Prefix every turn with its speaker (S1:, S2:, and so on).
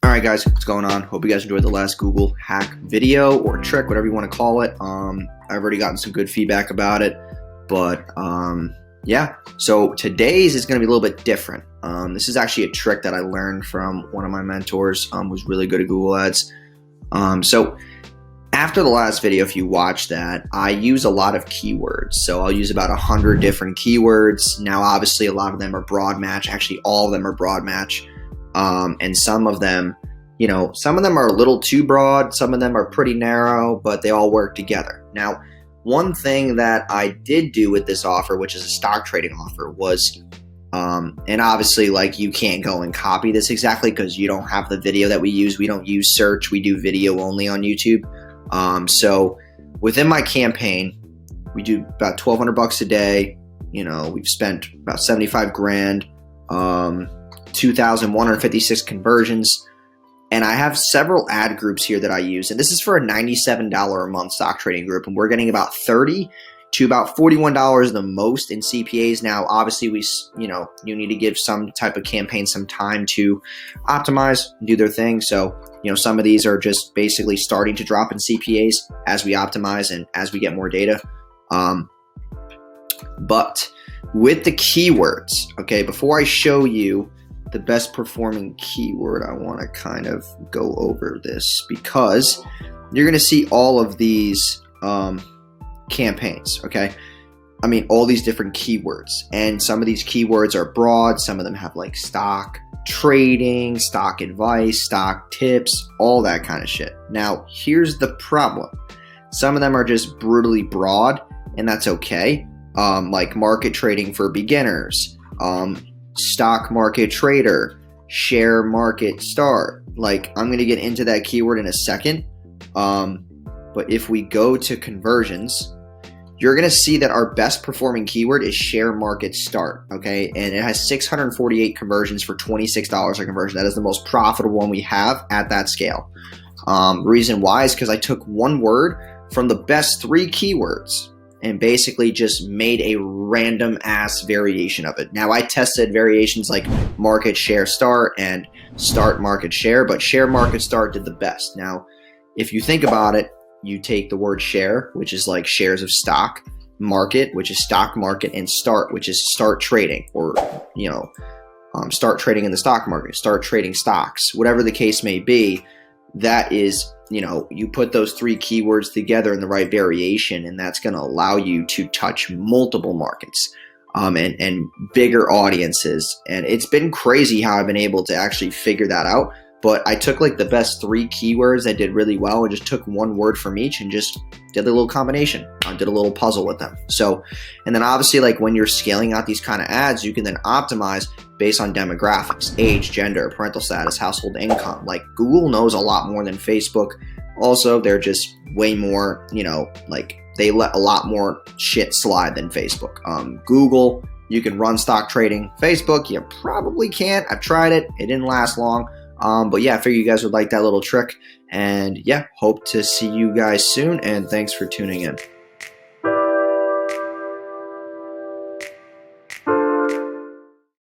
S1: Alright guys, what's going on? Hope you guys enjoyed the last Google hack video or trick, whatever you want to call it. I've already gotten some good feedback about it, but yeah. So today's is going to be a little bit different. This is actually a trick that I learned from one of my mentors, who's really good at Google Ads. So after the last video, if you watch that, I use a lot of keywords. So I'll use about 100 different keywords. Now, obviously, a lot of them are broad match. Actually, all of them are broad match. And some of them, some of them are a little too broad. Some of them are pretty narrow, but they all work together. Now, one thing that I did do with this offer, which is a stock trading offer, was, and obviously, you can't go and copy this exactly because you don't have the video that we use. We don't use search. We do video only on YouTube. So within my campaign, we do about $1,200 a day. We've spent about 75 grand, 2,156 conversions. And I have several ad groups here that I use. And this is for a $97 a month stock trading group. And we're getting about $30 to about $41 the most in CPAs. Now, obviously, you need to give some type of campaign some time to optimize and do their thing. So, some of these are just basically starting to drop in CPAs as we optimize and as we get more data. But with the keywords, okay, before I show you the best performing keyword, I want to kind of go over this because you're going to see all of these campaigns, okay? I mean, all these different keywords, and some of these keywords are broad. Some of them have stock trading, stock advice, stock tips, all that kind of shit. Now, here's the problem. Some of them are just brutally broad, and that's okay. Like market trading for beginners, stock market trader, share market start. I'm going to get into that keyword in a second. But if we go to conversions, you're going to see that our best performing keyword is share market start. Okay. And it has 648 conversions for $26 a conversion. That is the most profitable one we have at that scale. Reason why is because I took one word from the best 3 keywords and basically just made a random ass variation of it. Now, I tested variations like market share start and start market share, but share market start did the best. Now, if you think about it, you take the word share, which is like shares of stock, market, which is stock market, and start, which is start trading, or, start trading in the stock market, start trading stocks, whatever the case may be. That is, you put those 3 keywords together in the right variation, and that's going to allow you to touch multiple markets and bigger audiences. And it's been crazy how I've been able to actually figure that out. But I took the best 3 keywords that did really well and just took one word from each and just did a little combination. I did a little puzzle with them. So, and then obviously when you're scaling out these kind of ads, you can then optimize based on demographics, age, gender, parental status, household income. Google knows a lot more than Facebook. Also, they're just way more, they let a lot more shit slide than Facebook. Google, you can run stock trading. Facebook, you probably can't. I've tried it. It didn't last long. But yeah, I figure you guys would like that little trick. And yeah, hope to see you guys soon. And thanks for tuning in.